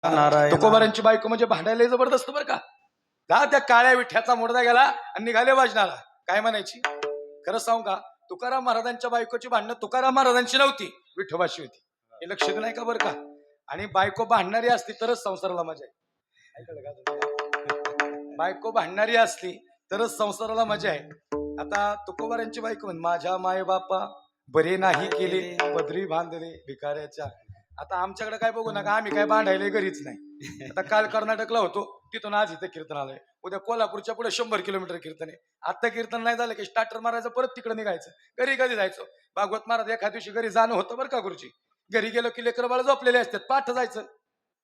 तुकोबारांची बायको म्हणजे भांडायला जबरदस्त बरं का. जा त्या काळ्या विठ्याचा मुडदा गेला आणि निघाले वाजनाला. काय म्हणायची खरं सांगू का, तुकाराम महाराजांच्या बायकोची भांडणं तुकाराम महाराजांची नव्हती, विठोबाशी होती. हे लक्ष नाही का बरं का. आणि बायको भांडणारी असती तरच संसाराला मजा आहे. बायको भांडणारी असली तरच संसाराला मजा आहे. आता तुकोबारांची बायको म्हण, माझ्या माय बापा बरे नाही केले, पदरी बांधले भिकाऱ्याच्या. आता आमच्याकडे काय बघू नका, आम्ही काय भांडायला घरीच नाही. आता काल कर्नाटकला होतो, तिथून आज इथे कीर्तन आलंय. उद्या कोल्हापूरच्या पुढे 100 किलोमीटर कीर्तन आहे. आता कीर्तन नाही झालं की स्टार्टर मारायचं, परत तिकडे निघायचं. घरी कधी जायचो, भागवत महाराज एखाद्या दिवशी घरी जाणं होतं बरं का गुरुजी. घरी गेलो की लेकर बाळ झोपलेले असतात, पाठ जायचं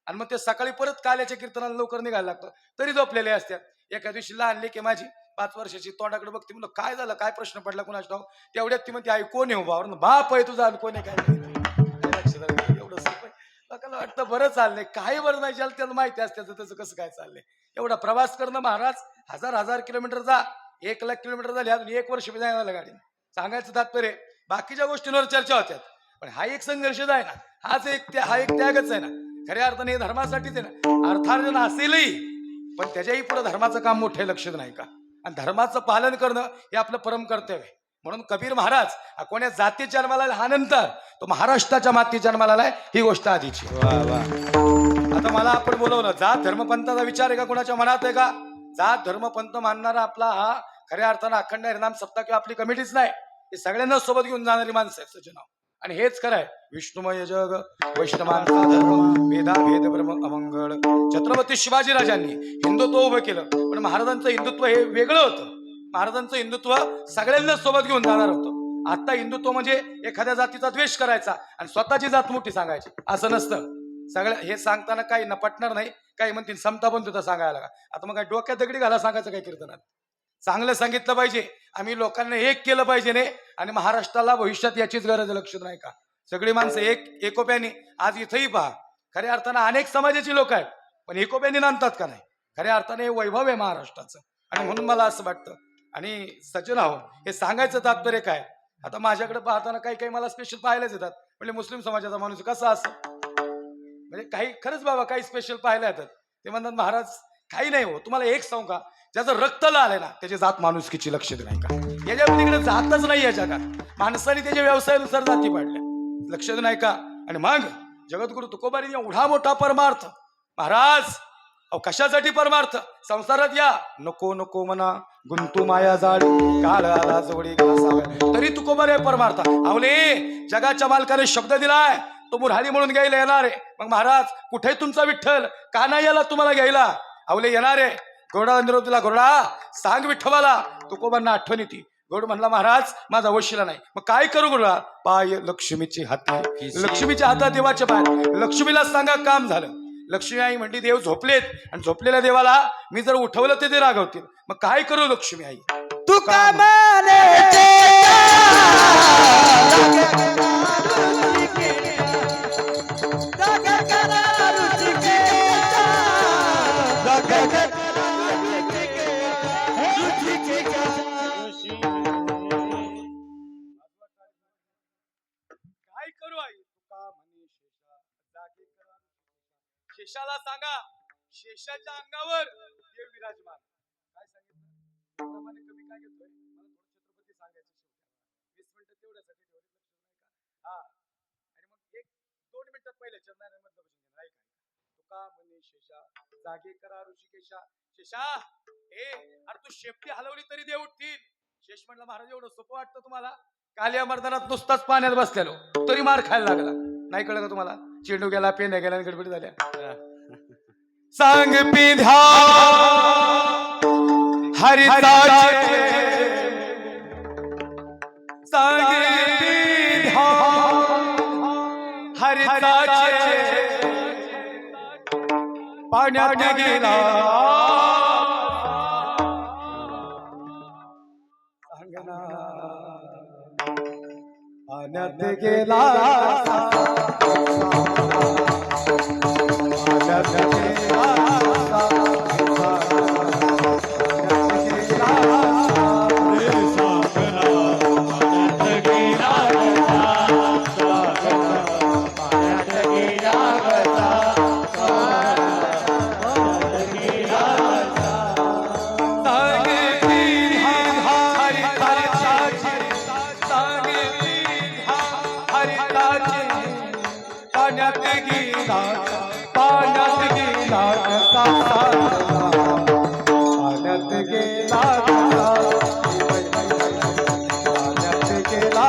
आणि मग ते सकाळी परत काल्याच्या कीर्तनाला लवकर निघायला लागतं, तरी झोपलेले असतात. एका दिवशी लहान लेकी माझी 5 वर्षाची तोंडाकडे बघते, म्हणलं काय झालं, काय प्रश्न पडला कुणाच ठाव. तेवढ्यात ती म्हणते, आई कोण आहे बावर, बाप आहे तुझा, कोण आहे काय. एवढं लोकांना वाटतं बरं चाललंय, काही बरं नाही, ज्याला त्याला माहिती असते त्याचं कसं काय चाललंय. एवढा प्रवास करणं महाराज, 1000 किलोमीटर जा, 1,00,000 किलोमीटर झाले, अजून 1 वर्ष बी जायला गाडी. सांगायचं तात्पर्य बाकीच्या गोष्टींवर चर्चा होत्यात, पण हा एक संघर्ष आहे ना, हा एक त्यागच आहे ना. खऱ्या अर्थाने हे धर्मासाठीच आहे ना. अर्थार्जन असेलही पण त्याच्याही पुढे धर्माचं काम मोठे लक्ष नाही का. आणि धर्माचं पालन करणं हे आपलं परम कर्तव्य आहे. म्हणून कबीर महाराज हा कोण्या जाती जन्माला हा नंतर, तो महाराष्ट्राच्या माती जन्माला आलाय, ही गोष्ट आधीची. आता मला आपण बोलवलं, जात धर्मपंथाचा विचार आहे का कुणाच्या मनात आहे का. जात धर्मपंथ मानणारा आपला हा खऱ्या अर्थानं अखंड हरिनाम सप्ताह किंवा आपली कमिटीच नाही, हे सगळ्यांना सोबत घेऊन जाणारी माणसं आहेत सज्जन. आणि हेच खरंय, विष्णुमय जग वैष्णवांचा धर्म, भेदा भेद ब्रह्म अमंगळ. छत्रपती शिवाजी राजांनी हिंदुत्व उभं केलं, पण महाराजांचं हिंदुत्व हे वेगळं होतं. महाराजांचं हिंदुत्व सगळ्यांना सोबत घेऊन जाणार होतं. आता हिंदुत्व म्हणजे एखाद्या जातीचा द्वेष करायचा आणि स्वतःची जात मोठी सांगायची, असं नसतं. सगळं हे सांगताना काही न पटणार नाही, काही म्हणतील समता पण तुझा सांगायला का. आता मग काय डोक्यात दगडी घाला सांगायचं काय कीर्तनात. चांगलं सांगितलं पाहिजे, आम्ही लोकांना एक केलं पाहिजे ने. आणि महाराष्ट्राला भविष्यात याचीच गरज लक्षात नाही का. सगळी माणसं एकोप्याने, आज इथंही पहा, खऱ्या अर्थानं अनेक समाजाची लोक आहेत, पण एकोप्याने नांदतात का नाही. खऱ्या अर्थाने हे वैभव आहे महाराष्ट्राचं. आणि म्हणून मला असं वाटतं, आणि सज्जन आहो, हे सांगायचं तात्पर्य काय. आता माझ्याकडे पाहताना काही मला स्पेशल पाहायलाच येतात, म्हणजे मुस्लिम समाजाचा माणूस कसा असं, म्हणजे काही खरंच बाबा काही स्पेशल पाहायला येतात. ते म्हणतात महाराज काही नाही हो, तुम्हाला एक सांगू का, ज्याचं रक्त लाल आहे ना त्याची जात माणुसकीची लक्षात नाही का. याच्या पलीकडे जातच नाही या जगात. माणसाने त्याच्या व्यवसायानुसार जाती पाडल्या, लक्षात नाही का. आणि मग जगद्गुरु तुकोबांनी एवढा मोठा परमार्थ, महाराज अहो कशासाठी परमार्थ, संसारात या नको नको मना गुंतू माया जाळी, काळ आला जवळी तरी तुकोबारे परमार्थ. आवले जगाच्या मालकाने शब्द दिलाय, तो मुरारी म्हणून घ्यायला येणार आहे. मग महाराज कुठे तुमचा विठ्ठल, का नाही याला तुम्हाला घ्यायला. आवले येणार आहे. गोडा निरोधला, गोडा सांग विठ्ठवाला. तुकोबांना आठवण येते. गोड म्हणला, महाराज माझा वशिला नाही. मग काय करू गोडा, पाय लक्ष्मीची हाती, लक्ष्मीच्या हातात देवाचे पाय. लक्ष्मीला सांगा काम झालं. लक्ष्मी आई म्हणली, देव झोपलेत आणि झोपलेल्या देवाला मी जर उठवलं ते रागवतील. मग काय करू लक्ष्मी आई. तू का शेषाला सांगा, शेषाच्या अंगावर देव विराजमान. काय सांगितलं कमी काय घेतोय, मला छत्रपती सांगायचं 20 मिनिटं तेवढ्यासाठी ठेवले, हा. आणि मग 1-2 मिनिटात पहिले चरणाऱ्यांमध्ये बसून नाही काय. तुका म्हणे शेषा जागे करा ऋषिकेशा. शेषा ए अरे तू शेपटी हलवली तरी देव उठतील. शेष म्हणलं, महाराज एवढं सोपं वाटतं तुम्हाला. काल्या मर्दानात नुसताच पाण्यात बसलेलो तरी मार खायला लागला. नाही कळलं का तुम्हाला. चेंडू गेला, पेन्या गेला, गडबडी झाल्या. सांग पिधा हरिताचे, सांग पिधा हरिताचे, पाण्यात गेला सांगना, पाण्यात गेला पाण्यात गेला पाण्यात गेला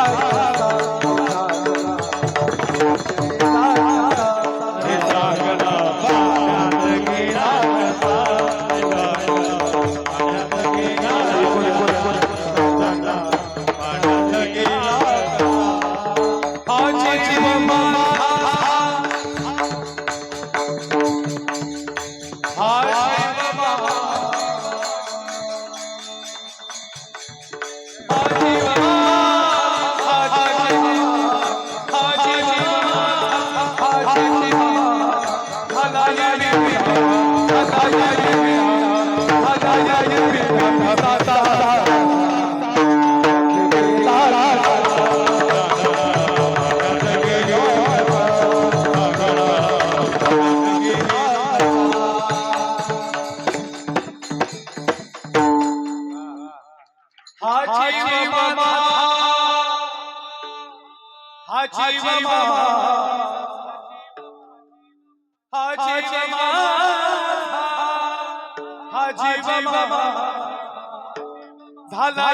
झाला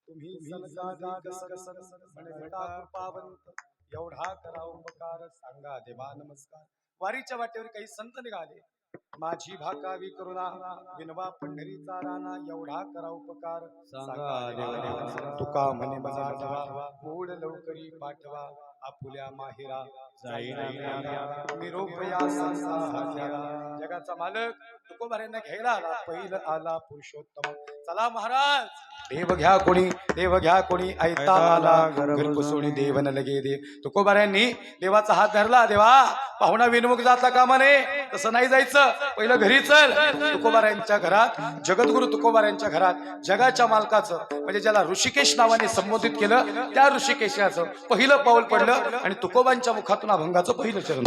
तुम्ही एवढा करा उपकार सांगा देवा नमस्कार. वारीच्या वाटेवर काही संत निघाले. माझी भाकावी करुणा विनवा पंढरीचा राणा एवढा करा उपकार सांगा देवा. तुका म्हणे माझा मूळ लवकरी पाठवा आपुल्या माहेरा निरोप या जगाचा मालक तुकोबाऱ्यांना घ्यायला आला. पहिलं आला पुरुषोत्तम. चला महाराज देव घ्या कोणी ऐता आला घर पुसोणी देव न लगे देव. तुकोबाऱ्यांनी देवाचा हात धरला. देवा पाहुणा विनमुख जाता कामा नये. तसं नाही जायचं. पहिलं घरी चल. तुकोबाऱ्यांच्या घरात जगद्गुरु तुकोबाऱ्यांच्या घरात जगाच्या मालकाचं म्हणजे ज्याला ऋषिकेश नावाने संबोधित केलं त्या ऋषिकेशाचं पहिलं पाऊल पडलं आणि तुकोबांच्या मुखातून अभंगाचं पहिलं चरण.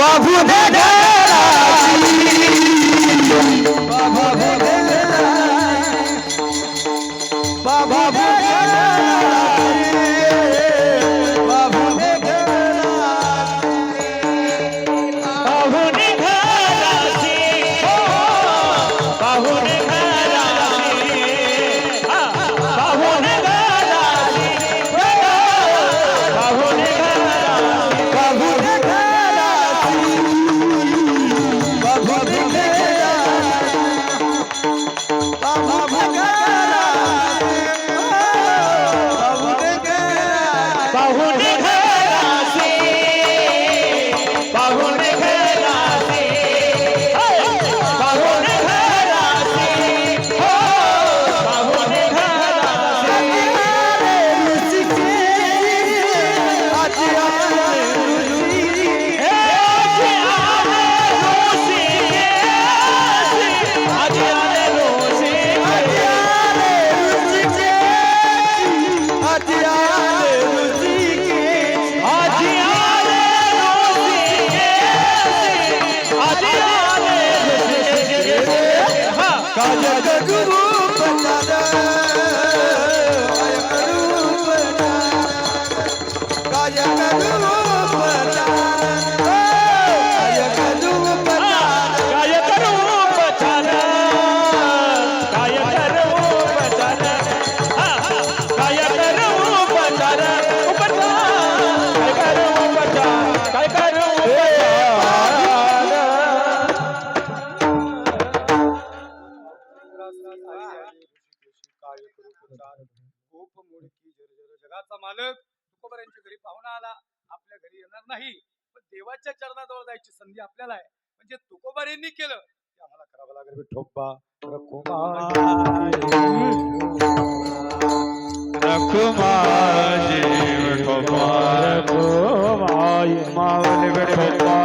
जगाचा मालक तुकोबाऱ्यांच्या घरी पाहुणा आला. आपल्या घरी येणार नाही पण देवाच्या चरणाजवळ जायची संधी आपल्याला आहे. म्हणजे तुकोबाऱ्यांनी केलं ते आम्हाला करावं लागेल. विठोबा रखुमाजी विठोबा रखुमाई मावली विठोबा